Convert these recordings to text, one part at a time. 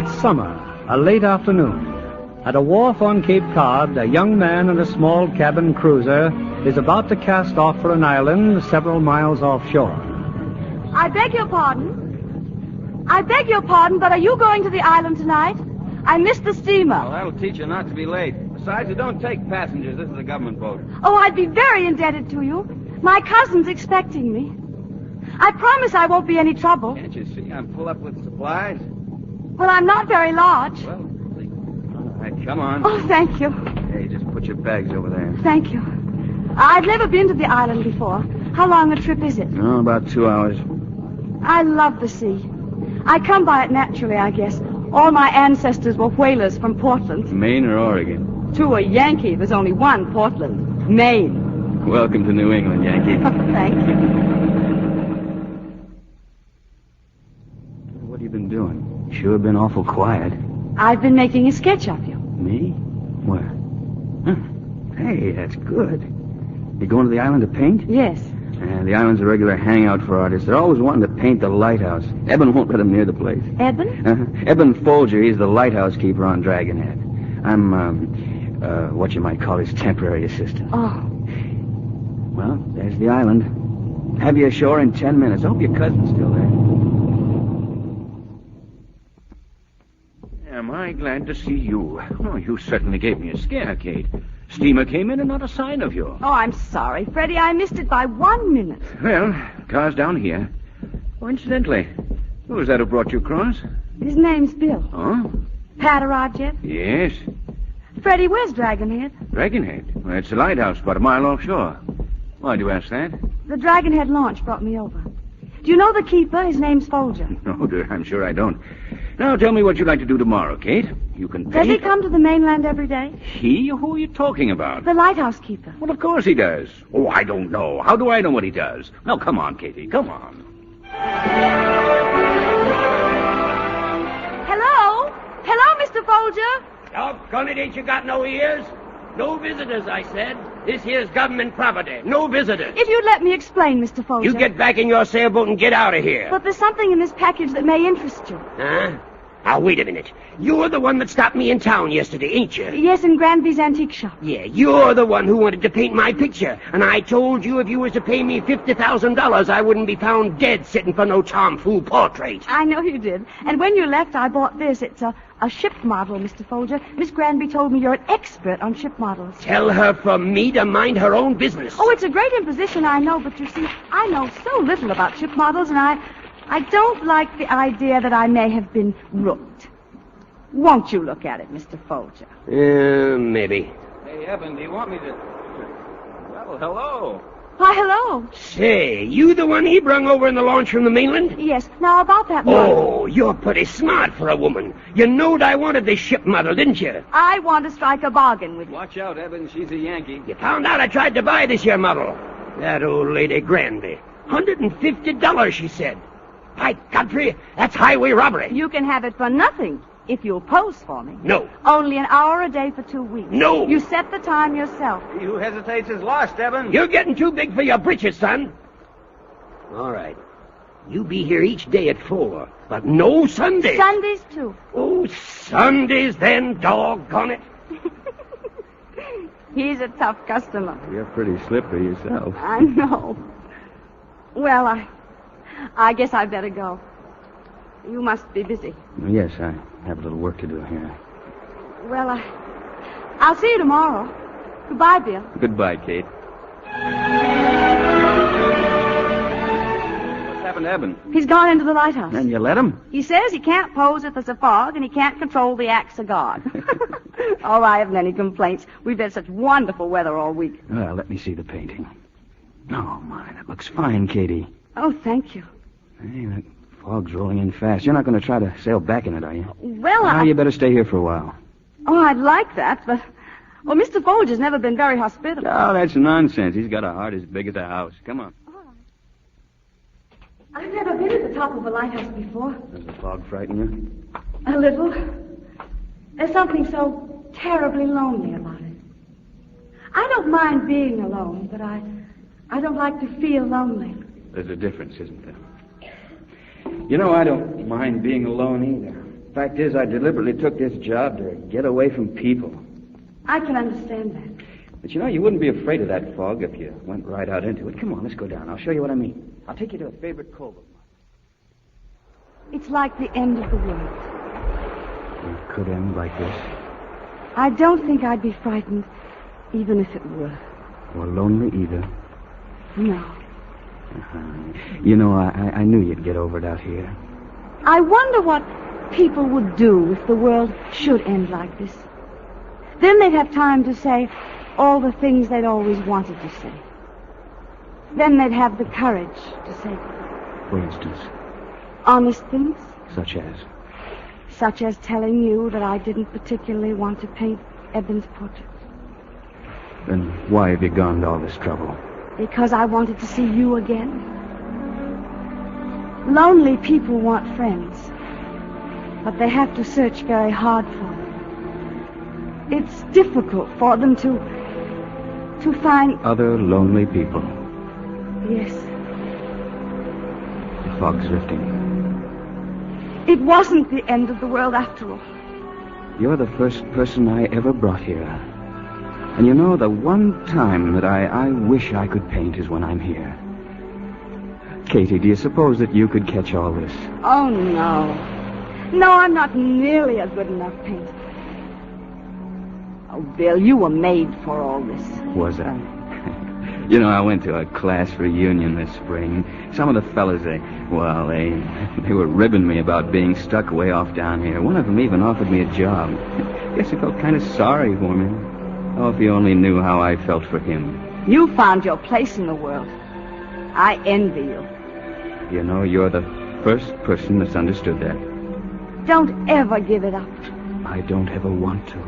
It's summer, a late afternoon. At a wharf on Cape Cod, a young man in a small cabin cruiser is about to cast off for an island several miles offshore. I beg your pardon, but are you going to the island tonight? I missed the steamer. Well, that'll teach you not to be late. Besides, you don't take passengers. This is a government boat. Oh, I'd be very indebted to you. My cousin's expecting me. I promise I won't be any trouble. Can't you see I'm full up with supplies? Well, I'm not very large. Well, all right, come on. Oh, thank you. Hey, just put your bags over there. Thank you. I've never been to the island before. How long a trip is it? Oh, about 2 hours. I love the sea. I come by it naturally, I guess. All my ancestors were whalers from Portland. Maine or Oregon? To a Yankee, there's only one Portland. Maine. Welcome to New England, Yankee. Thank you. What have you been doing? Sure been awful quiet. I've been making a sketch of you. Me? Where? Huh. Hey, that's good. You going to the island to paint? Yes. The island's a regular hangout for artists. They're always wanting to paint the lighthouse. Eben won't let them near the place. Eben? Eben Folger, he's the lighthouse keeper on Dragonhead. I'm, what you might call his temporary assistant. Oh. Well, there's the island. Have you ashore in 10 minutes. I hope your cousin's still there. Am I glad to see you? Oh, you certainly gave me a scare, Kate. Steamer came in and not a sign of you. Oh, I'm sorry, Freddie. I missed it by 1 minute. Well, car's down here. Oh, incidentally, who was that who brought you across? His name's Bill. Oh? Patarod yet? Yes. Freddie, where's Dragonhead? Dragonhead? Well, it's a lighthouse about a mile offshore. Why do you ask that? The Dragonhead launch brought me over. Do you know the keeper? His name's Folger. No, dear, I'm sure I don't. Now, tell me what you'd like to do tomorrow, Kate. You can paint... Does he come to the mainland every day? He? Who are you talking about? The lighthouse keeper. Well, of course he does. Oh, I don't know. How do I know what he does? Now, come on, Katie, come on. Hello? Hello, Mr. Folger? Doggone it, ain't you got no ears? No visitors, I said. This here's government property. No visitors. If you'd let me explain, Mr. Folger. You get back in your sailboat and get out of here. But there's something in this package that may interest you. Huh? Now, wait a minute. You're the one that stopped me in town yesterday, ain't you? Yes, in Granby's antique shop. Yeah, you're the one who wanted to paint my picture. And I told you if you was to pay me $50,000, I wouldn't be found dead sitting for no tomfool portrait. I know you did. And when you left, I bought this. It's a ship model, Mr. Folger. Miss Granby told me you're an expert on ship models. Tell her from me to mind her own business. Oh, it's a great imposition, I know. But you see, I know so little about ship models, and I don't like the idea that I may have been rooked. Won't you look at it, Mr. Folger? Maybe. Hey, Eben, do you want me to... Well, hello. Why, hello. Say, you the one he brung over in the launch from the mainland? Yes. Now, about that model. Oh, you're pretty smart for a woman. You knowed I wanted this ship model, didn't you? I want to strike a bargain with you. Watch out, Eben. She's a Yankee. You found out I tried to buy this here model. That old lady Granby. $150, she said. By Godfrey, that's highway robbery. You can have it for nothing if you'll pose for me. No. Only an hour a day for 2 weeks. No. You set the time yourself. He who hesitates is lost, Eben. You're getting too big for your britches, son. All right. You be here each day at 4, but no Sundays. Sundays, too. Oh, Sundays then, doggone it. He's a tough customer. You're pretty slippery yourself. I know. Well, I guess I'd better go. You must be busy. Yes, I have a little work to do here. Well, I'll see you tomorrow. Goodbye, Bill. Goodbye, Kate. What's happened to Eben? He's gone into the lighthouse. And you let him? He says he can't pose if there's a fog, and he can't control the axe of God. Oh, I haven't any complaints. We've had such wonderful weather all week. Well, let me see the painting. Oh, my, that looks fine, Katie. Oh, thank you. Hey, that fog's rolling in fast. You're not going to try to sail back in it, are you? Well, Now, you better stay here for a while. Oh, I'd like that, but... Well, Mr. Folger's never been very hospitable. Oh, that's nonsense. He's got a heart as big as a house. Come on. I've never been at the top of a lighthouse before. Does the fog frighten you? A little. There's something so terribly lonely about it. I don't mind being alone, but I don't like to feel lonely. There's a difference, isn't there? You know, I don't mind being alone either. Fact is, I deliberately took this job to get away from people. I can understand that. But you wouldn't be afraid of that fog if you went right out into it. Come on, let's go down. I'll show you what I mean. I'll take you to a favorite cove of mine. It's like the end of the world. It could end like this. I don't think I'd be frightened, even if it were. Or lonely either. No. I knew you'd get over it out here. I wonder what people would do if the world should end like this. Then they'd have time to say all the things they'd always wanted to say. Then they'd have the courage to say. For instance? Honest things. Such as? Such as telling you that I didn't particularly want to paint Eben's portrait. Then why have you gone to all this trouble? Because I wanted to see you again. Lonely people want friends, but they have to search very hard for them. It's difficult for them to find... Other lonely people. Yes. The fog's lifting. It wasn't the end of the world after all. You're the first person I ever brought here. And the one time that I wish I could paint is when I'm here. Katie, do you suppose that you could catch all this? Oh, no. No, I'm not nearly a good enough painter. Oh, Bill, you were made for all this. Was I? I went to a class reunion this spring. Some of the fellas, they were ribbing me about being stuck way off down here. One of them even offered me a job. Guess he felt kind of sorry for me. Oh, if you only knew how I felt for him. You found your place in the world. I envy you. You're the first person that's understood that. Don't ever give it up. I don't ever want to.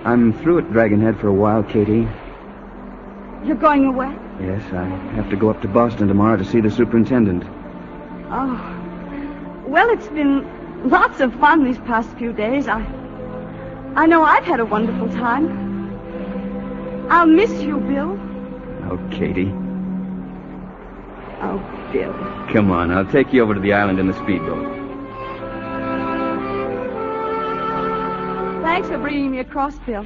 I'm through at Dragonhead for a while, Katie. You're going away? Yes, I have to go up to Boston tomorrow to see the superintendent. Oh. Well, it's been lots of fun these past few days. I know I've had a wonderful time. I'll miss you, Bill. Oh, Katie. Oh, Bill. Come on, I'll take you over to the island in the speedboat. Thanks for bringing me across, Bill.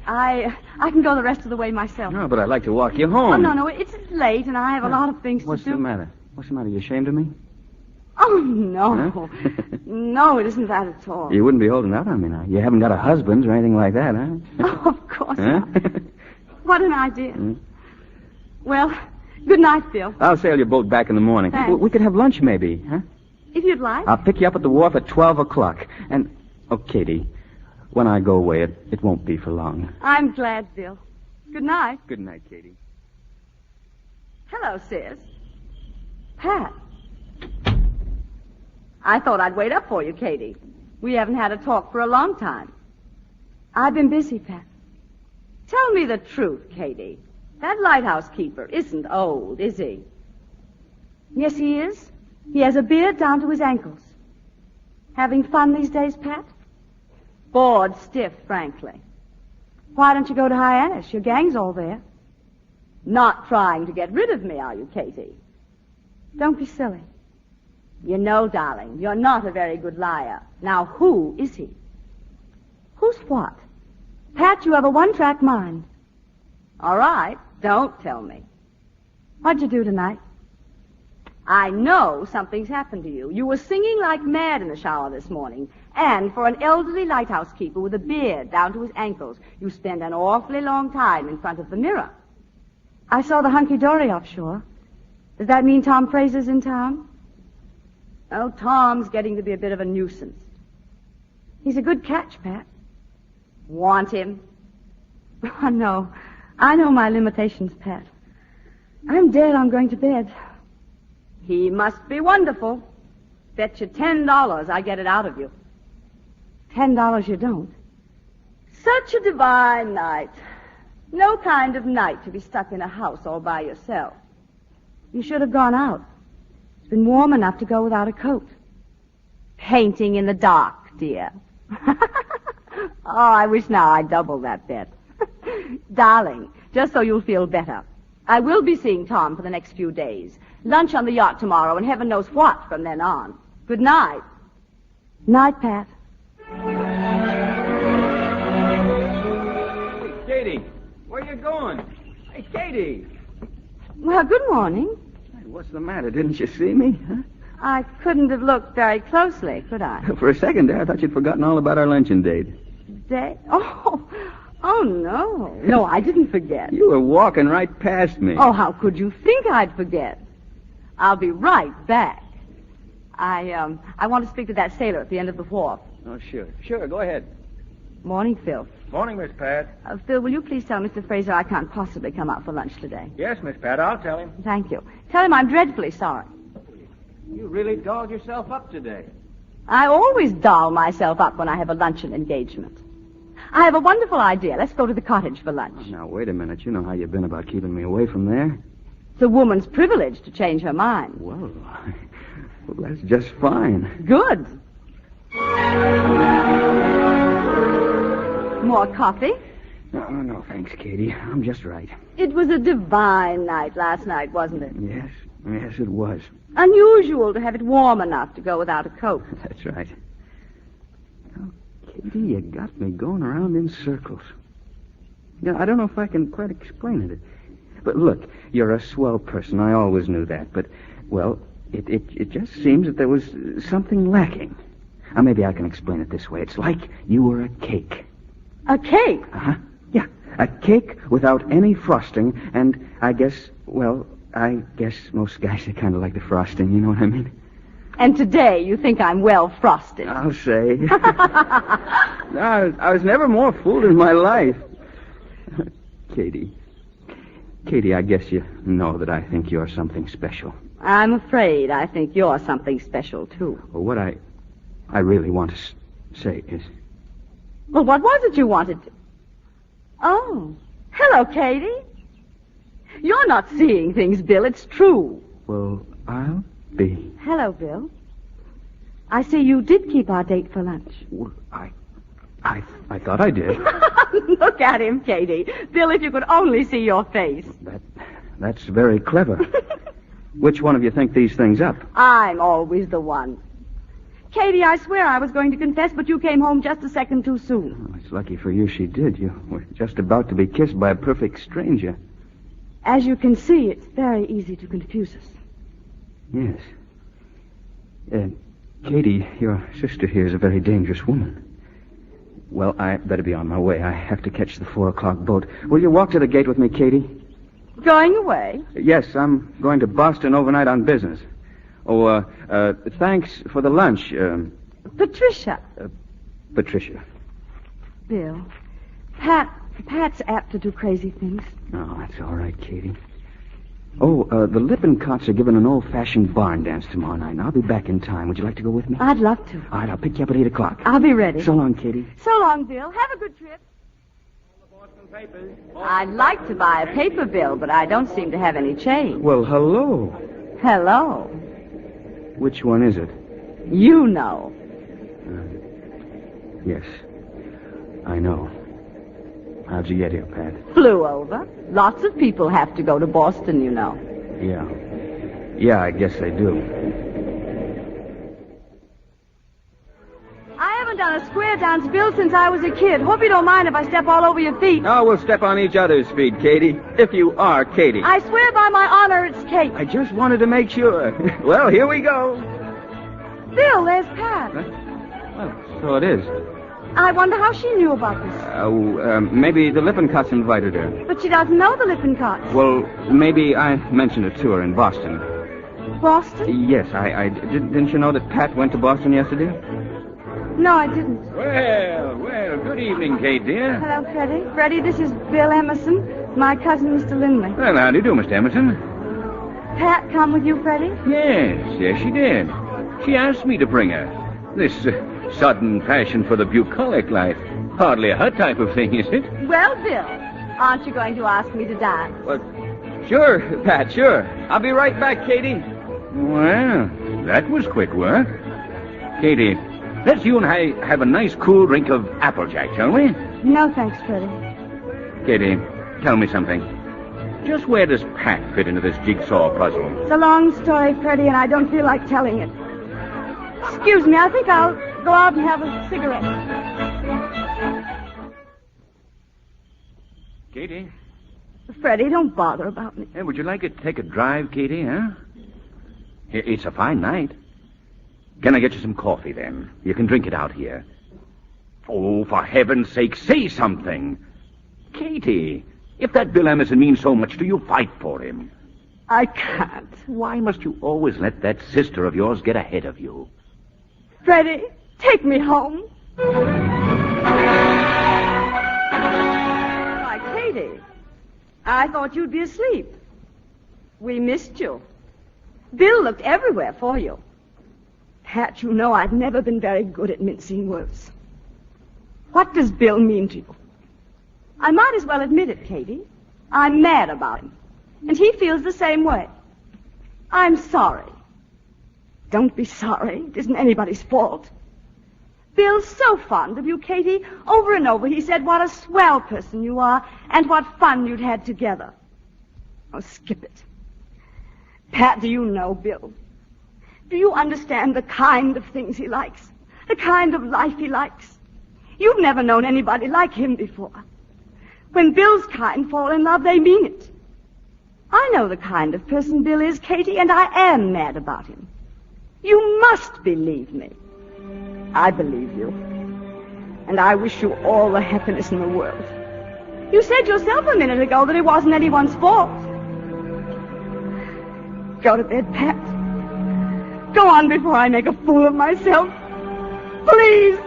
I can go the rest of the way myself. No, but I'd like to walk you home. Oh, no, it's late, and I have a lot of things to do. What's the matter? What's the matter? You ashamed of me? Oh, no. Huh? No, it isn't that at all. You wouldn't be holding out on me now. You haven't got a husband or anything like that, huh? Oh, of course not. What an idea. Well, good night, Bill. I'll sail your boat back in the morning. Thanks. We could have lunch, maybe, huh? If you'd like. I'll pick you up at the wharf at 12 o'clock. And, Katie, when I go away, it won't be for long. I'm glad, Bill. Good night. Good night, Katie. Hello, sis. Pat. I thought I'd wait up for you, Katie. We haven't had a talk for a long time. I've been busy, Pat. Tell me the truth, Katie. That lighthouse keeper isn't old, is he? Yes, he is. He has a beard down to his ankles. Having fun these days, Pat? Bored stiff, frankly. Why don't you go to Hyannis? Your gang's all there. Not trying to get rid of me, are you, Katie? Don't be silly. You know, darling, you're not a very good liar. Now, who is he? Who's what? Pat, you have a one-track mind. All right, don't tell me. What'd you do tonight? I know something's happened to you. You were singing like mad in the shower this morning. And for an elderly lighthouse keeper with a beard down to his ankles, you spend an awfully long time in front of the mirror. I saw the hunky-dory offshore. Does that mean Tom Fraser's in town? Oh, Tom's getting to be a bit of a nuisance. He's a good catch, Pat. Want him? Oh, no. I know my limitations, Pat. I'm dead on going to bed. He must be wonderful. Bet you $10 I get it out of you. $10 you don't. Such a divine night. No kind of night to be stuck in a house all by yourself. You should have gone out. It's been warm enough to go without a coat. Painting in the dark, dear. Oh, I wish now I'd double that bet. Darling, just so you'll feel better, I will be seeing Tom for the next few days. Lunch on the yacht tomorrow, and heaven knows what from then on. Good night. Night, Pat. Hey, Katie, where you going? Hey, Katie. Well, good morning. Hey, what's the matter? Didn't you see me? Huh? I couldn't have looked very closely, could I? For a second there, I thought you'd forgotten all about our luncheon date. Oh, no. No, I didn't forget. You were walking right past me. Oh, how could you think I'd forget? I'll be right back. I want to speak to that sailor at the end of the wharf. Oh, sure. Sure, go ahead. Morning, Phil. Morning, Miss Pat. Phil, will you please tell Mr. Fraser I can't possibly come out for lunch today? Yes, Miss Pat, I'll tell him. Thank you. Tell him I'm dreadfully sorry. You really dolled yourself up today. I always doll myself up when I have a luncheon engagement. I have a wonderful idea. Let's go to the cottage for lunch. Now, wait a minute. You know how you've been about keeping me away from there. It's a woman's privilege to change her mind. Well, that's just fine. Good. More coffee? No, thanks, Katie. I'm just right. It was a divine night last night, wasn't it? Yes, it was. Unusual to have it warm enough to go without a coat. That's right. Oh, Katie, you got me going around in circles. Yeah, I don't know if I can quite explain it. But look, you're a swell person. I always knew that. But, well, it just seems that there was something lacking. Now, maybe I can explain it this way. It's like you were a cake. A cake? Uh-huh. Yeah, a cake without any frosting, and I guess most guys are kind of like the frosting, you know what I mean? And today you think I'm well frosted. I'll say. I was never more fooled in my life. Katie, I guess you know that I think you're something special. I'm afraid I think you're something special, too. Well, what I really want to say is... Well, what was it you wanted to... Oh, hello, Katie. You're not seeing things, Bill. It's true. Well, I'll be. Hello, Bill. I see you did keep our date for lunch. Well, I thought I did. Look at him, Katie. Bill, if you could only see your face. That's very clever. Which one of you think these things up? I'm always the one. Katie, I swear I was going to confess, but you came home just a second too soon. Oh, it's lucky for you she did. You were just about to be kissed by a perfect stranger. As you can see, it's very easy to confuse us. Yes. Katie, your sister here is a very dangerous woman. Well, I better be on my way. I have to catch the 4:00 boat. Will you walk to the gate with me, Katie? Going away? Yes, I'm going to Boston overnight on business. Oh, thanks for the lunch. Patricia. Patricia. Bill, Pat's apt to do crazy things. Oh, that's all right, Katie. Oh, the Lippincott's are giving an old-fashioned barn dance tomorrow night, and I'll be back in time. Would you like to go with me? I'd love to. All right, I'll pick you up at 8:00. I'll be ready. So long, Katie. So long, Bill. Have a good trip. I'd like to buy a paper bill, but I don't seem to have any change. Well, hello. Hello. Which one is it? You know. Yes, I know. How'd you get here, Pat? Flew over. Lots of people have to go to Boston, you know. Yeah, I guess they do. I haven't done a square dance, Bill, since I was a kid. Hope you don't mind if I step all over your feet. Oh, we'll step on each other's feet, Katie. If you are Katie. I swear by my honor it's Kate. I just wanted to make sure. Well, here we go. Bill, there's Pat. Well, so it is. I wonder how she knew about this. Maybe the Lippincotts invited her. But she doesn't know the Lippincotts. Well, maybe I mentioned it to her in Boston. Boston? Yes, didn't you know that Pat went to Boston yesterday? No, I didn't. Well, good evening, Kate, dear. Hello, Freddie. Freddie, this is Bill Emerson, my cousin, Mr. Lindley. Well, how do you do, Mr. Emerson? Pat come with you, Freddie? Yes, she did. She asked me to bring her. This sudden passion for the bucolic life. Hardly her type of thing, is it? Well, Bill, aren't you going to ask me to dance? Sure, Pat, sure. I'll be right back, Katie. Well, that was quick work. Katie, let's you and I have a nice cool drink of Applejack, shall we? No, thanks, Freddie. Katie, tell me something. Just where does Pat fit into this jigsaw puzzle? It's a long story, Freddie, and I don't feel like telling it. Excuse me, I think I'll Go out and have a cigarette. Katie? Freddie, don't bother about me. Hey, would you like to take a drive, Katie, huh? It's a fine night. Can I get you some coffee, then? You can drink it out here. Oh, for heaven's sake, say something. Katie, if that Bill Emerson means so much to you, fight for him. I can't. Why must you always let that sister of yours get ahead of you? Freddie, take me home. Why, Katie, I thought you'd be asleep. We missed you. Bill looked everywhere for you. Pat, you know I've never been very good at mincing words. What does Bill mean to you? I might as well admit it, Katie. I'm mad about him. And he feels the same way. I'm sorry. Don't be sorry. It isn't anybody's fault. Bill's so fond of you, Katie. Over and over he said what a swell person you are and what fun you'd had together. Oh, skip it. Pat, do you know Bill? Do you understand the kind of things he likes? The kind of life he likes? You've never known anybody like him before. When Bill's kind fall in love, they mean it. I know the kind of person Bill is, Katie, and I am mad about him. You must believe me. I believe you. And I wish you all the happiness in the world. You said yourself a minute ago that it wasn't anyone's fault. Go to bed, Pat. Go on before I make a fool of myself. Please.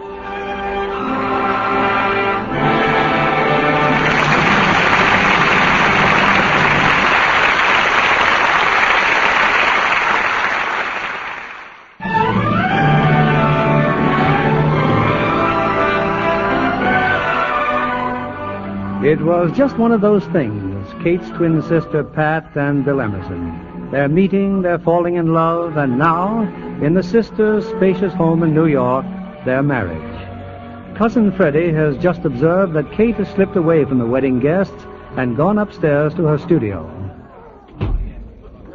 It was just one of those things, Kate's twin sister Pat and Bill Emerson. Their meeting, their falling in love, and now, in the sisters' spacious home in New York, their marriage. Cousin Freddie has just observed that Kate has slipped away from the wedding guests and gone upstairs to her studio.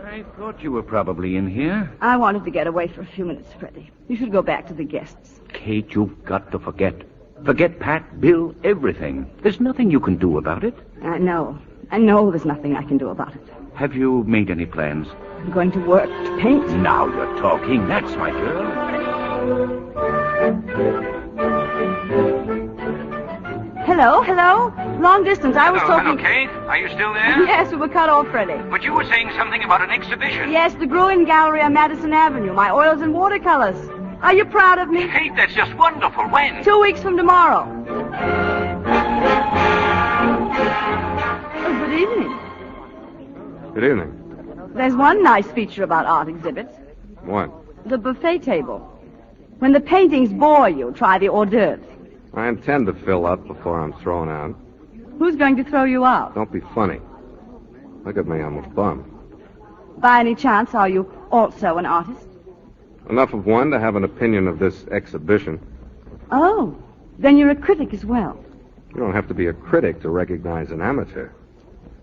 I thought you were probably in here. I wanted to get away for a few minutes, Freddie. You should go back to the guests. Kate, you've got to forget. Forget Pat, Bill, everything. There's nothing you can do about it. I know. I know there's nothing I can do about it. Have you made any plans? I'm going to work to paint. Now you're talking. That's my girl. Hello? Long distance. I was talking... Hello, Kate. Are you still there? Yes, we were cut off, Freddie. But you were saying something about an exhibition. Yes, the Gruen Gallery on Madison Avenue. My oils and watercolors. Are you proud of me? Kate, that's just wonderful. When? 2 weeks from tomorrow. Oh, good evening. Good evening. There's one nice feature about art exhibits. What? The buffet table. When the paintings bore you, try the hors d'oeuvres. I intend to fill up before I'm thrown out. Who's going to throw you out? Don't be funny. Look at me, I'm a bum. By any chance, are you also an artist? Enough of one to have an opinion of this exhibition. Oh, then you're a critic as well. You don't have to be a critic to recognize an amateur.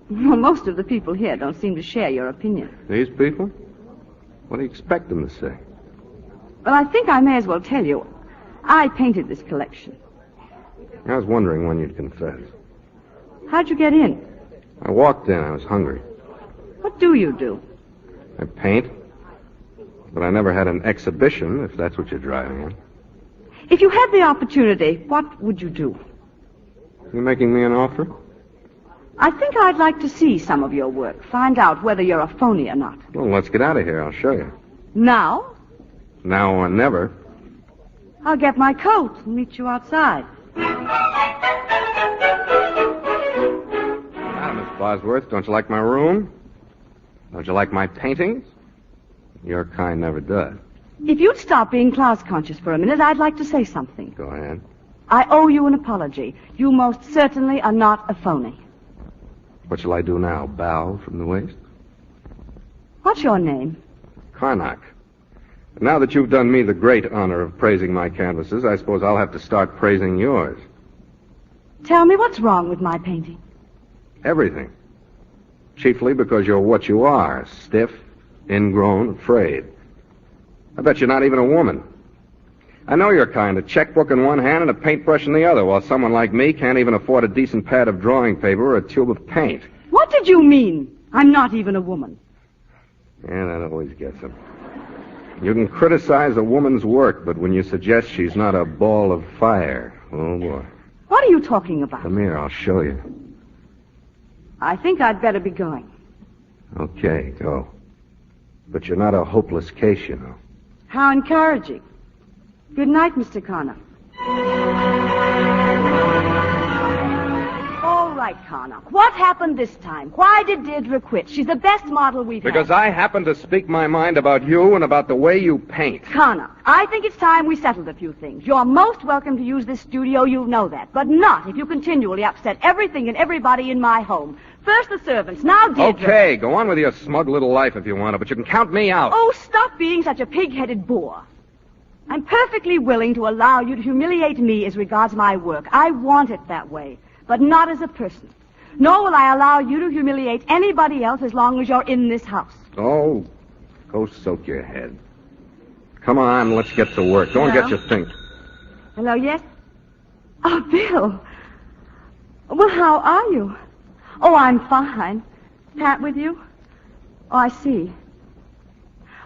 Well, most of the people here don't seem to share your opinion. These people? What do you expect them to say? Well, I think I may as well tell you. I painted this collection. I was wondering when you'd confess. How'd you get in? I walked in. I was hungry. What do you do? I paint. But I never had an exhibition, if that's what you're driving at. If you had the opportunity, what would you do? You making me an offer? I think I'd like to see some of your work. Find out whether you're a phony or not. Well, let's get out of here. I'll show you. Now? Now or never. I'll get my coat and meet you outside. Hi, Miss Bosworth. Don't you like my room? Don't you like my paintings? Your kind never does. If you'd stop being class-conscious for a minute, I'd like to say something. Go ahead. I owe you an apology. You most certainly are not a phony. What shall I do now? Bow from the waist? What's your name? Karnak. Now that you've done me the great honor of praising my canvases, I suppose I'll have to start praising yours. Tell me what's wrong with my painting. Everything. Chiefly because you're what you are, stiff, ingrown, afraid. I bet you're not even a woman. I know your kind. A checkbook in one hand and a paintbrush in the other, while someone like me can't even afford a decent pad of drawing paper or a tube of paint. What did you mean? I'm not even a woman. Yeah, that always gets him. You can criticize a woman's work, but when you suggest she's not a ball of fire, oh, boy. What are you talking about? Come here, I'll show you. I think I'd better be going. Okay, go. But you're not a hopeless case, you know. How encouraging. Good night, Mr. Connor. All right, Connor. What happened this time? Why did Deirdre quit? She's the best model we've had. Because I happen to speak my mind about you and about the way you paint. Connor, I think it's time we settled a few things. You're most welcome to use this studio, you know that. But not if you continually upset everything and everybody in my home. First the servants, now Deirdre. Okay, go on with your smug little life if you want to, but you can count me out. Oh, stop being such a pig-headed bore. I'm perfectly willing to allow you to humiliate me as regards my work. I want it that way, but not as a person. Nor will I allow you to humiliate anybody else as long as you're in this house. Oh, go soak your head. Come on, let's get to work. Go and get your things. Hello, yes? Oh, Bill. Well, how are you? Oh, I'm fine. Pat with you? Oh, I see.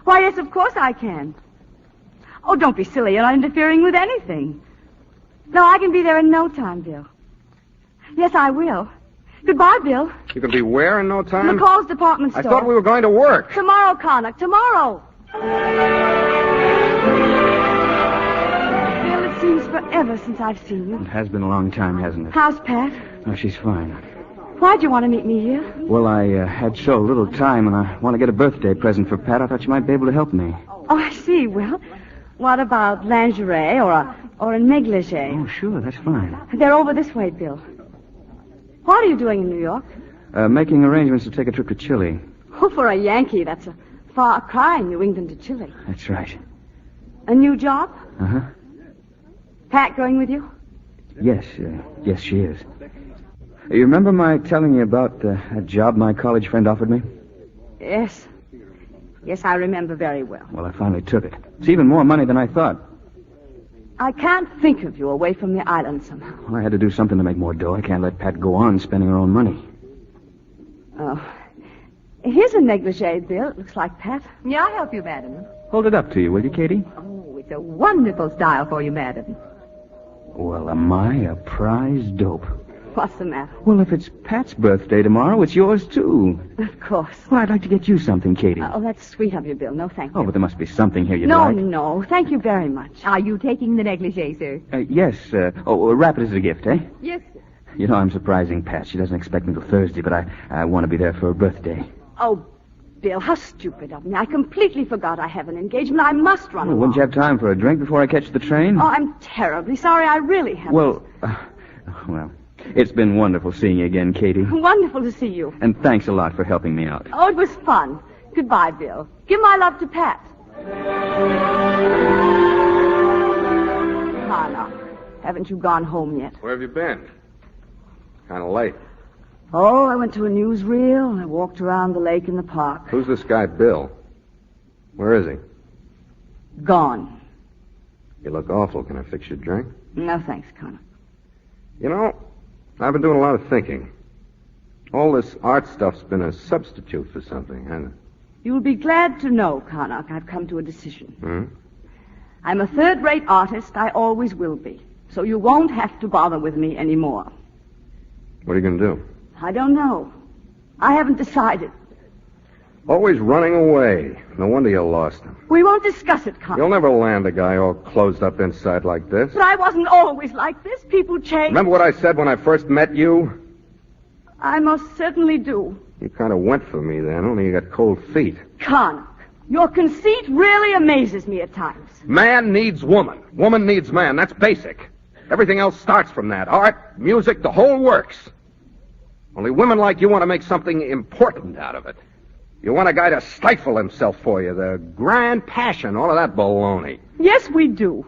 Why, yes, of course I can. Oh, don't be silly. You're not interfering with anything. No, I can be there in no time, Bill. Yes, I will. Goodbye, Bill. You can be where in no time? McCall's department store. I thought we were going to work. Tomorrow, Connor. Tomorrow. Bill, it seems forever since I've seen you. It has been a long time, hasn't it? How's Pat? Oh, she's fine. Why'd you want to meet me here? Well, I had so little time, and I want to get a birthday present for Pat. I thought you might be able to help me. Oh, I see. Well, what about lingerie or a negligee? Oh, sure, that's fine. They're over this way, Bill. What are you doing in New York? Making arrangements to take a trip to Chile. Oh, for a Yankee, that's a far cry, New England to Chile. That's right. A new job? Uh-huh. Pat going with you? Yes, yes, she is. You remember my telling you about that job my college friend offered me? Yes. Yes, I remember very well. Well, I finally took it. It's even more money than I thought. I can't think of you away from the island somehow. Well, I had to do something to make more dough. I can't let Pat go on spending her own money. Oh. Here's a negligee, Bill. It looks like Pat. May I help you, madam? Hold it up to you, will you, Katie? Oh, it's a wonderful style for you, madam. Well, am I a prize dope? What's the matter? Well, if it's Pat's birthday tomorrow, it's yours, too. Of course. Well, I'd like to get you something, Katie. Oh, that's sweet of you, Bill. No, thank you. Oh, but there must be something here you'd no, like. No, thank you very much. Are you taking the negligee, sir? Yes. Wrap it as a gift, eh? Yes, sir. You know, I'm surprising Pat. She doesn't expect me till Thursday, but I want to be there for her birthday. Oh, Bill, how stupid of me. I completely forgot I have an engagement. I must run along. Wouldn't you have time for a drink before I catch the train? Oh, I'm terribly sorry. I really haven't. Well, it's been wonderful seeing you again, Katie. Wonderful to see you. And thanks a lot for helping me out. Oh, it was fun. Goodbye, Bill. Give my love to Pat. Connor, haven't you gone home yet? Where have you been? Kind of late. Oh, I went to a newsreel and I walked around the lake in the park. Who's this guy, Bill? Where is he? Gone. You look awful. Can I fix your drink? No, thanks, Connor. You know, I've been doing a lot of thinking. All this art stuff's been a substitute for something, hasn't it? You'll be glad to know, Connor, I've come to a decision. Hmm? I'm a third-rate artist. I always will be. So you won't have to bother with me anymore. What are you going to do? I don't know. I haven't decided. Always running away. No wonder you lost him. We won't discuss it, Connor. You'll never land a guy all closed up inside like this. But I wasn't always like this. People change. Remember what I said when I first met you? I most certainly do. You kind of went for me then, only you got cold feet. Connor, your conceit really amazes me at times. Man needs woman. Woman needs man. That's basic. Everything else starts from that. Art, music, the whole works. Only women like you want to make something important out of it. You want a guy to stifle himself for you, the grand passion, all of that baloney. Yes, we do.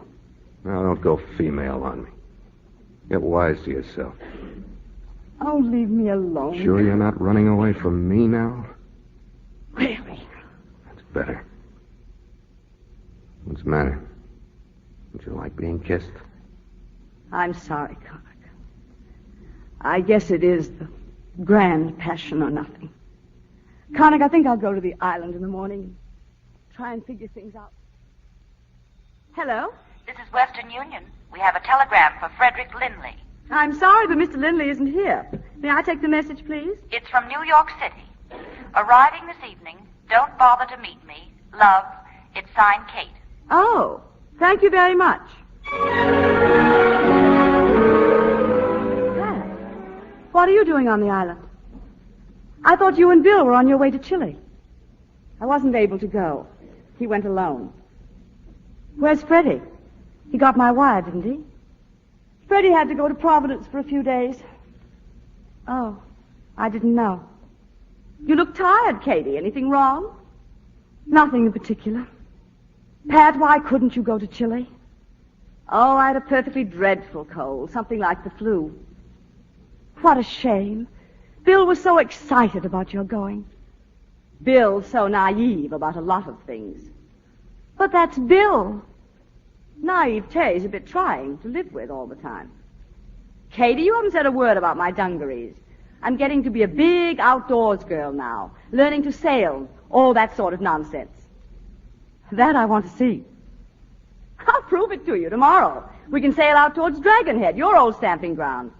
Now, don't go female on me. Get wise to yourself. Oh, leave me alone. Sure you're not running away from me now? Really? That's better. What's the matter? Don't you like being kissed? I'm sorry, Connick. I guess it is the grand passion or nothing. Connick, I think I'll go to the island in the morning. Try and figure things out. Hello? This is Western Union. We have a telegram for Frederick Lindley. I'm sorry, but Mr. Lindley isn't here. May I take the message, please? It's from New York City. Arriving this evening. Don't bother to meet me. Love. It's signed Kate. Oh, thank you very much. Dad, what are you doing on the island? I thought you and Bill were on your way to Chile. I wasn't able to go. He went alone. Where's Freddie? He got my wire, didn't he? Freddie had to go to Providence for a few days. Oh, I didn't know. You look tired, Katie. Anything wrong? Nothing in particular. Pat, why couldn't you go to Chile? Oh, I had a perfectly dreadful cold, something like the flu. What a shame. Bill was so excited about your going. Bill's so naive about a lot of things. But that's Bill. Naivete is a bit trying to live with all the time. Katie, you haven't said a word about my dungarees. I'm getting to be a big outdoors girl now, learning to sail, all that sort of nonsense. That I want to see. I'll prove it to you tomorrow. We can sail out towards Dragonhead, your old stamping ground.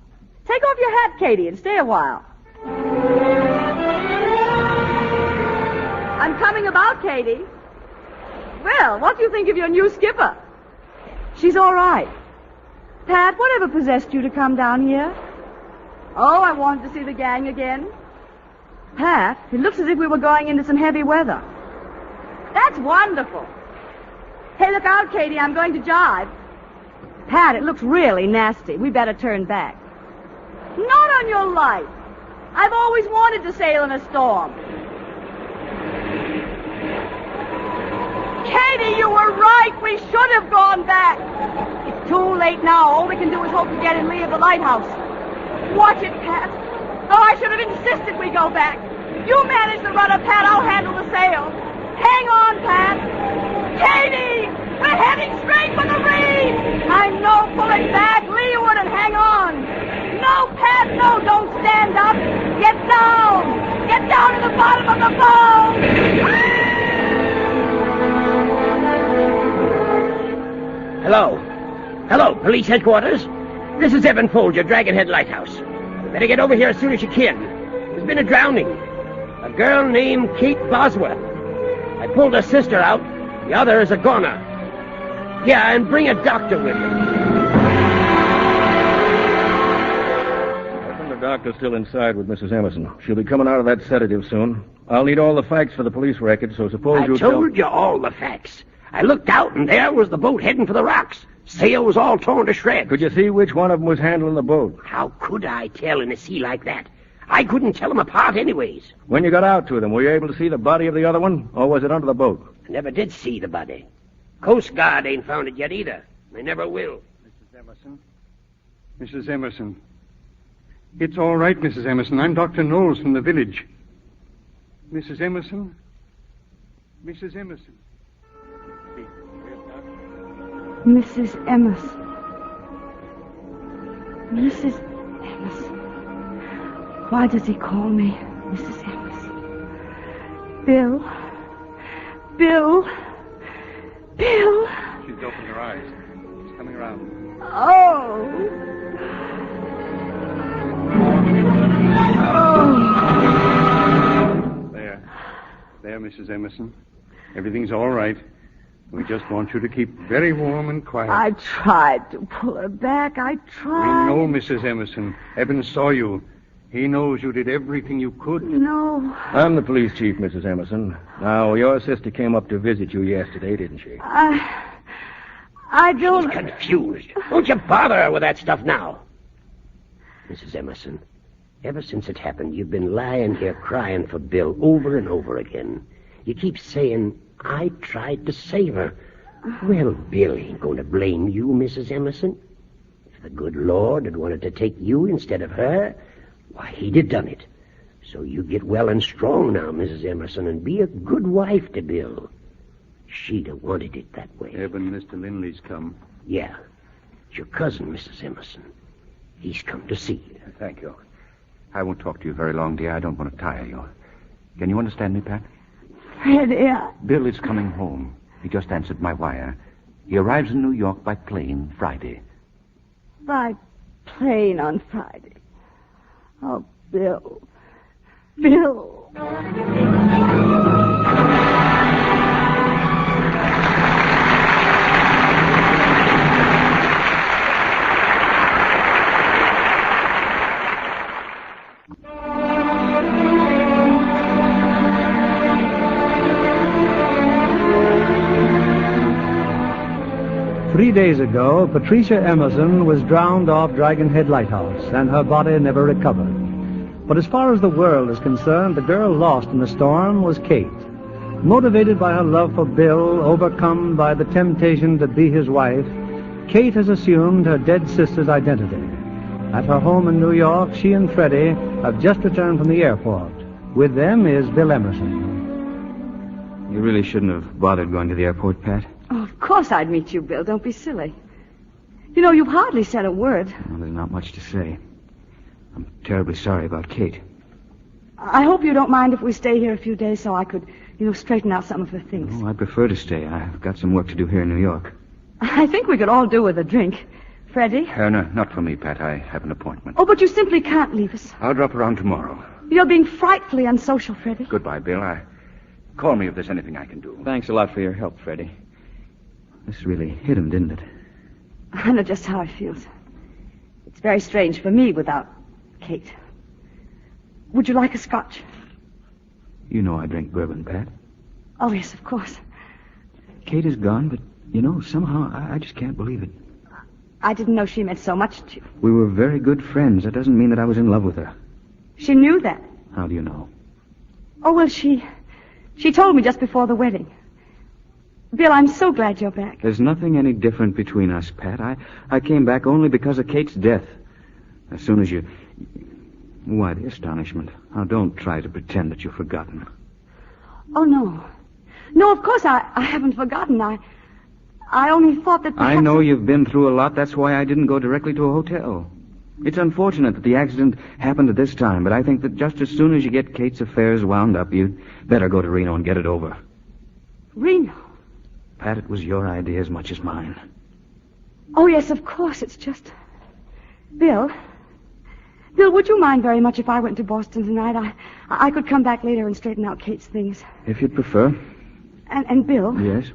Take off your hat, Katie, and stay a while. I'm coming about, Katie. Well, what do you think of your new skipper? She's all right. Pat, whatever possessed you to come down here? Oh, I wanted to see the gang again. Pat, it looks as if we were going into some heavy weather. That's wonderful. Hey, look out, Katie, I'm going to jibe. Pat, it looks really nasty. We better turn back. Not on your life. I've always wanted to sail in a storm. Katie, you were right. We should have gone back. It's too late now. All we can do is hope to get in lee of the lighthouse. Watch it, Pat. Oh, I should have insisted we go back. You manage the rudder, Pat. I'll handle the sail. Hang on, Pat. Katie! We're heading straight for the reef! I know, pull it back, leeward, and hang on. No, Pat, no, don't stand up. Get down. Get down to the bottom of the boat. Hello. Hello, police headquarters. This is Eben Folger, Dragonhead Lighthouse. You better get over here as soon as you can. There's been a drowning. A girl named Kate Bosworth. I pulled her sister out. The other is a goner. Yeah, and bring a doctor with you. The doctor's still inside with Mrs. Emerson. She'll be coming out of that sedative soon. I'll need all the facts for the police record, so suppose I told you all the facts. I looked out, and there was the boat heading for the rocks. Sail was all torn to shreds. Could you see which one of them was handling the boat? How could I tell in a sea like that? I couldn't tell them apart anyways. When you got out to them, were you able to see the body of the other one, or was it under the boat? I never did see the body. Coast Guard ain't found it yet either. They never will. Mrs. Emerson? Mrs. Emerson. It's all right, Mrs. Emerson. I'm Dr. Knowles from the village. Mrs. Emerson? Mrs. Emerson? Mrs. Emerson. Mrs. Emerson. Why does he call me Mrs. Emerson? Bill. Bill. Bill. She's opened her eyes. She's coming around. Oh. There, Mrs. Emerson. Everything's all right. We just want you to keep very warm and quiet. I tried to pull her back. I tried. We know, Mrs. Emerson. Eben saw you. He knows you did everything you could. No. I'm the police chief, Mrs. Emerson. Now, your sister came up to visit you yesterday, didn't she? I don't... She's confused. Don't you bother her with that stuff now. Mrs. Emerson, ever since it happened, you've been lying here crying for Bill over and over again. You keep saying, I tried to save her. Well, Bill ain't going to blame you, Mrs. Emerson. If the good Lord had wanted to take you instead of her, why, he'd have done it. So you get well and strong now, Mrs. Emerson, and be a good wife to Bill. She'd have wanted it that way. Eben, Mr. Lindley's come. Yeah. It's your cousin, Mrs. Emerson. He's come to see you. Thank you. I won't talk to you very long, dear. I don't want to tire you. Can you understand me, Pat? Freddie, Bill is coming home. He just answered my wire. He arrives in New York by plane Friday. By plane on Friday. Oh, Bill. Bill. 3 days ago, Patricia Emerson was drowned off Dragon Head Lighthouse, and her body never recovered. But as far as the world is concerned, the girl lost in the storm was Kate. Motivated by her love for Bill, overcome by the temptation to be his wife, Kate has assumed her dead sister's identity. At her home in New York, she and Freddie have just returned from the airport. With them is Bill Emerson. You really shouldn't have bothered going to the airport, Pat. Oh, of course I'd meet you, Bill. Don't be silly. You know, you've hardly said a word. Well, there's not much to say. I'm terribly sorry about Kate. I hope you don't mind if we stay here a few days so I could, straighten out some of her things. Oh, I prefer to stay. I've got some work to do here in New York. I think we could all do with a drink. Freddie? No, not for me, Pat. I have an appointment. Oh, but you simply can't leave us. I'll drop around tomorrow. You're being frightfully unsocial, Freddie. Goodbye, Bill. Call me if there's anything I can do. Thanks a lot for your help, Freddie. This really hit him, didn't it? I know just how it feels. It's very strange for me without Kate. Would you like a scotch? You know I drink bourbon, Pat. Oh, yes, of course. Kate is gone, but, somehow I just can't believe it. I didn't know she meant so much to you. We were very good friends. That doesn't mean that I was in love with her. She knew that. How do you know? Oh, well, she told me just before the wedding. Bill, I'm so glad you're back. There's nothing any different between us, Pat. I came back only because of Kate's death. As soon as you... Why, the astonishment. Now, don't try to pretend that you've forgotten. Oh, no. No, of course I haven't forgotten. I only thought that perhaps... I know you've been through a lot. That's why I didn't go directly to a hotel. It's unfortunate that the accident happened at this time, but I think that just as soon as you get Kate's affairs wound up, you'd better go to Reno and get it over. Reno? Pat, it was your idea as much as mine. Oh, yes, of course. It's just... Bill, would you mind very much if I went to Boston tonight? I could come back later and straighten out Kate's things. If you'd prefer. And Bill? Yes?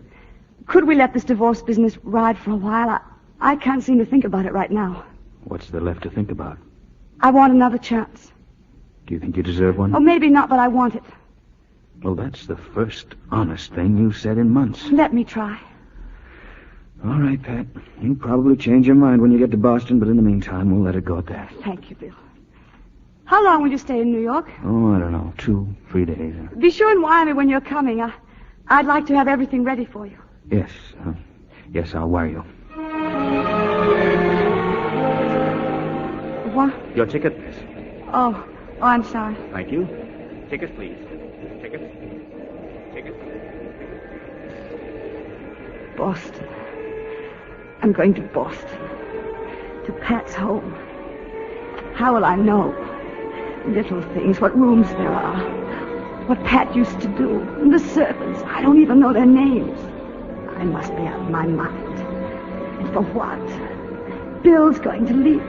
Could we let this divorce business ride for a while? I can't seem to think about it right now. What's there left to think about? I want another chance. Do you think you deserve one? Oh, maybe not, but I want it. Well, that's the first honest thing you've said in months. Let me try. All right, Pat. You'll probably change your mind when you get to Boston, but in the meantime, we'll let it go at that. Thank you, Bill. How long will you stay in New York? Oh, I don't know, 2-3 days. Be sure and wire me when you're coming. I'd like to have everything ready for you. Yes. Yes, I'll wire you. What? Your ticket, miss. Oh, I'm sorry. Thank you. Tickets, please. Tickets. Boston. I'm going to Boston. To Pat's home. How will I know? Little things, what rooms there are. What Pat used to do. And the servants. I don't even know their names. I must be out of my mind. And for what? Bill's going to leave.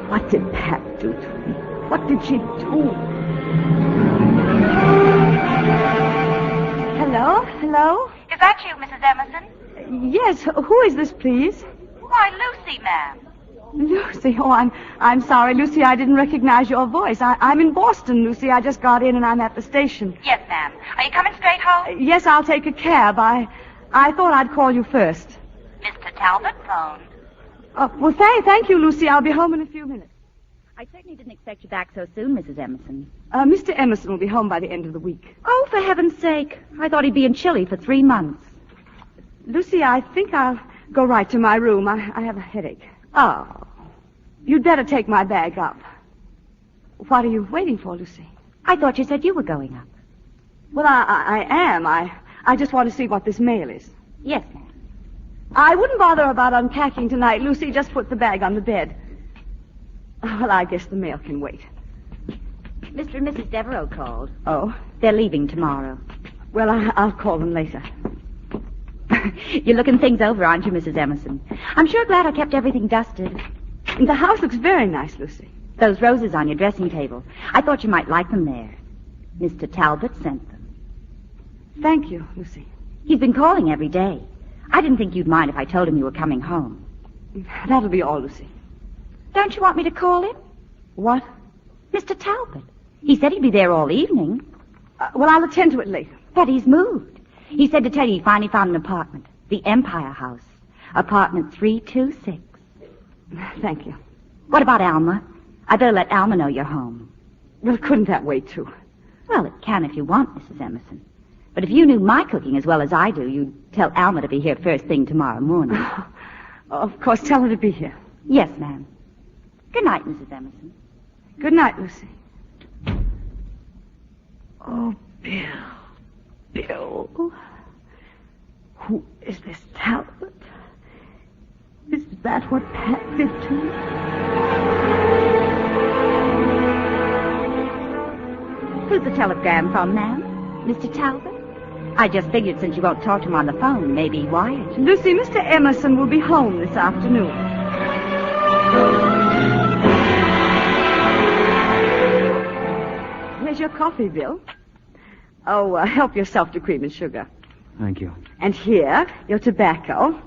What did Pat do to me? What did she do? Hello? Is that you, Mrs. Emerson? Yes, who is this, please? Why, Lucy, ma'am. Lucy, oh, I'm sorry, Lucy, I didn't recognize your voice. I'm in Boston, Lucy. I just got in and I'm at the station. Yes, ma'am. Are you coming straight home? Yes, I'll take a cab. I thought I'd call you first. Mr. Talbot phoned. Oh, well, thank you, Lucy. I'll be home in a few minutes. I certainly didn't expect you back so soon, Mrs. Emerson. Mr. Emerson will be home by the end of the week. Oh, for heaven's sake. I thought he'd be in Chile for 3 months. Lucy, I think I'll go right to my room. I have a headache. Oh, you'd better take my bag up. What are you waiting for, Lucy? I thought you said you were going up. Well, I am. I just want to see what this mail is. Yes, ma'am. I wouldn't bother about unpacking tonight, Lucy. Just put the bag on the bed. Well, I guess the mail can wait. Mr. and Mrs. Devereaux called. Oh? They're leaving tomorrow. Well, I'll call them later. You're looking things over, aren't you, Mrs. Emerson? I'm sure glad I kept everything dusted. And the house looks very nice, Lucy. Those roses on your dressing table. I thought you might like them there. Mr. Talbot sent them. Thank you, Lucy. He's been calling every day. I didn't think you'd mind if I told him you were coming home. That'll be all, Lucy. Don't you want me to call him? What? Mr. Talbot. He said he'd be there all evening. Well, I'll attend to it later. But he's moved. He said to tell you he finally found an apartment. The Empire House. Apartment 326. Thank you. What about Alma? I better let Alma know you're home. Well, couldn't that wait, too? Well, it can if you want, Mrs. Emerson. But if you knew my cooking as well as I do, you'd tell Alma to be here first thing tomorrow morning. Oh, of course, tell her to be here. Yes, ma'am. Good night, Mrs. Emerson. Good night, Lucy. Oh, Bill. Bill. Who is this Talbot? Is that what Pat did to me? Who's the telegram from, ma'am? Mr. Talbot? I just figured since you won't talk to him on the phone, maybe wired. Lucy, Mr. Emerson will be home this afternoon. Here's your coffee, Bill. Oh, help yourself to cream and sugar. Thank you. And here, your tobacco.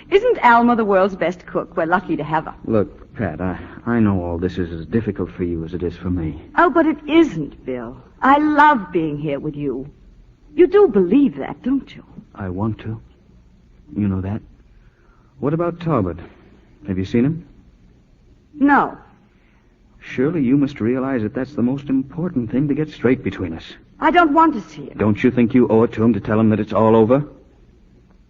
Isn't Alma the world's best cook? We're lucky to have her. Look, Pat, I know all this is as difficult for you as it is for me. Oh, but it isn't, Bill. I love being here with you. You do believe that, don't you? I want to. You know that. What about Talbot? Have you seen him? No. Surely you must realize that that's the most important thing to get straight between us. I don't want to see him. Don't you think you owe it to him to tell him that it's all over?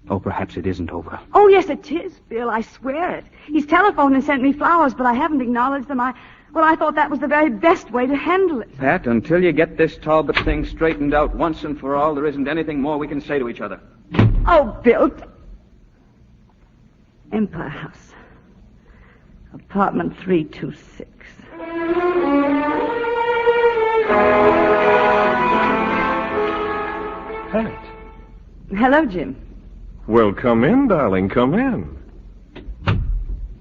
Oh, perhaps it isn't over. Oh, yes, it is, Bill. I swear it. He's telephoned and sent me flowers, but I haven't acknowledged them. I thought that was the very best way to handle it. Pat, until you get this Talbot thing straightened out once and for all, there isn't anything more we can say to each other. Oh, Bill. Empire House. Apartment 326. Pat. Hello, Jim. Well, come in, darling, come in.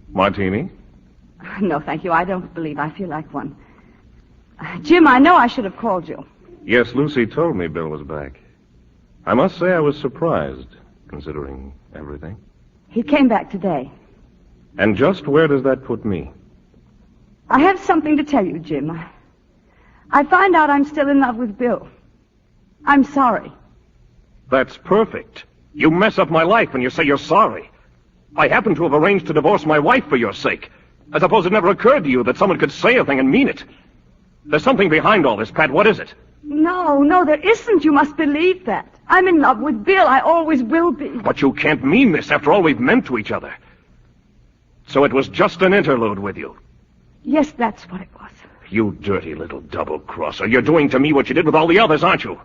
Martini? No, thank you. I don't believe I feel like one. Jim, I know I should have called you. Yes, Lucy told me Bill was back. I must say I was surprised, considering everything. He came back today. And just where does that put me? I have something to tell you, Jim. I find out I'm still in love with Bill. I'm sorry. That's perfect. You mess up my life when you say you're sorry. I happen to have arranged to divorce my wife for your sake. I suppose it never occurred to you that someone could say a thing and mean it. There's something behind all this, Pat. What is it? No, there isn't. You must believe that. I'm in love with Bill. I always will be. But you can't mean this after all we've meant to each other. So it was just an interlude with you. Yes, that's what it was. You dirty little double-crosser. You're doing to me what you did with all the others, aren't you?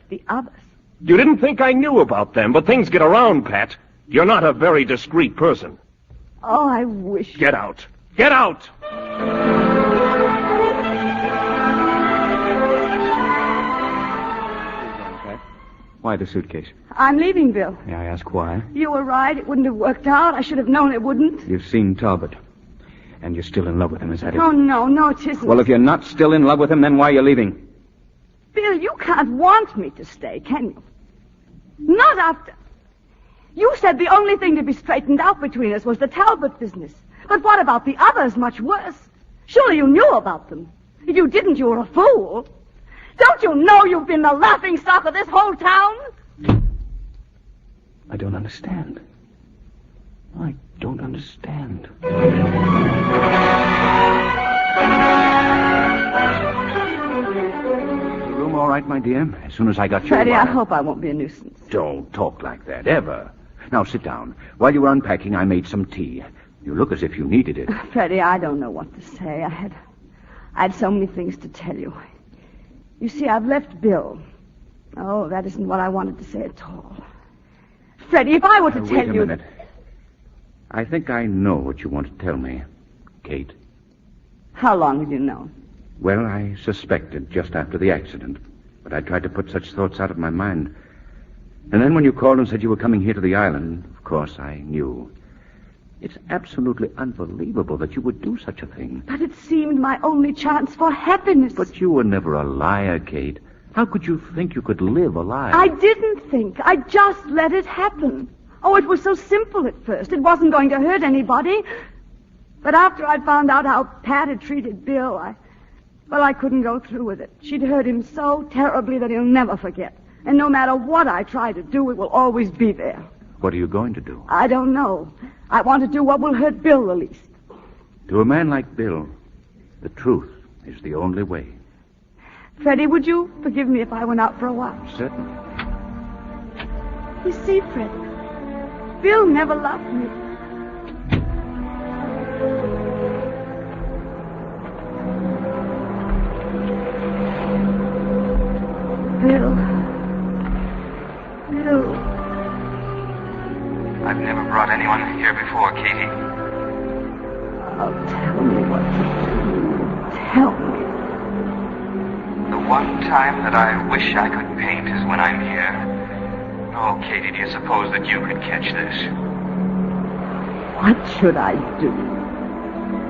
The others? You didn't think I knew about them, but things get around, Pat. You're not a very discreet person. Oh, I wish... Get out. Get out! Why the suitcase? I'm leaving, Bill. May I ask why? You were right. It wouldn't have worked out. I should have known it wouldn't. You've seen Talbot. And you're still in love with him, is that it? Oh, no, it isn't. Well, if you're not still in love with him, then why are you leaving? Bill, you can't want me to stay, can you? Not after... You said the only thing to be straightened out between us was the Talbot business. But what about the others? Much worse. Surely you knew about them. If you didn't, you were a fool. Don't you know you've been the laughing stock of this whole town? I don't understand. I don't understand. The room all right, my dear? As soon as I got you... Freddie, I hope I won't be a nuisance. Don't talk like that, ever. Now, sit down. While you were unpacking, I made some tea. You look as if you needed it. Freddie, I don't know what to say. I had so many things to tell you. You see, I've left Bill. Oh, that isn't what I wanted to say at all. Freddie, if I were to tell Wait a you... minute. I think I know what you want to tell me, Kate. How long have you known? Well, I suspected just after the accident, but I tried to put such thoughts out of my mind. And then when you called and said you were coming here to the island, of course I knew. It's absolutely unbelievable that you would do such a thing. But it seemed my only chance for happiness. But you were never a liar, Kate. How could you think you could live a lie? I didn't think. I just let it happen. Oh, it was so simple at first. It wasn't going to hurt anybody. But after I'd found out how Pat had treated Bill, I couldn't go through with it. She'd hurt him so terribly that he'll never forget. And no matter what I try to do, it will always be there. What are you going to do? I don't know. I want to do what will hurt Bill the least. To a man like Bill, the truth is the only way. Freddie, would you forgive me if I went out for a while? Certainly. You see, Freddie, Bill never loved me. Bill. I've never brought anyone here before, Katie. Oh, tell me what to do. Tell me. The one time that I wish I could paint is when I'm here. Oh, Katie, do you suppose that you could catch this? What should I do?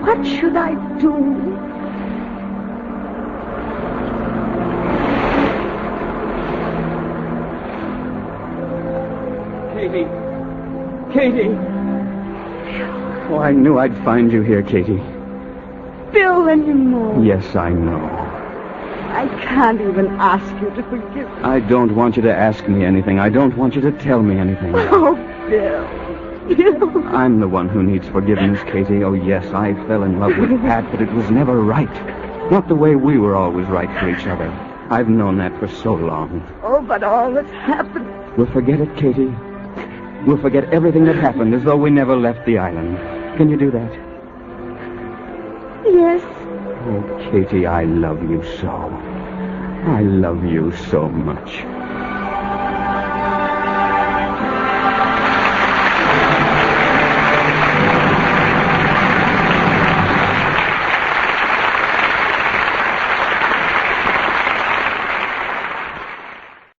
What should I do? Katie! Oh, I knew I'd find you here, Katie. Bill, and you know. Yes, I know. I can't even ask you to forgive me. I don't want you to ask me anything. I don't want you to tell me anything. Oh, Bill. Bill. I'm the one who needs forgiveness, Katie. Oh, yes, I fell in love with Pat, but it was never right. Not the way we were always right for each other. I've known that for so long. Oh, but all that's happened... We'll forget it, Katie. We'll forget everything that happened as though we never left the island. Can you do that? Yes. Oh, Katie, I love you so. I love you so much.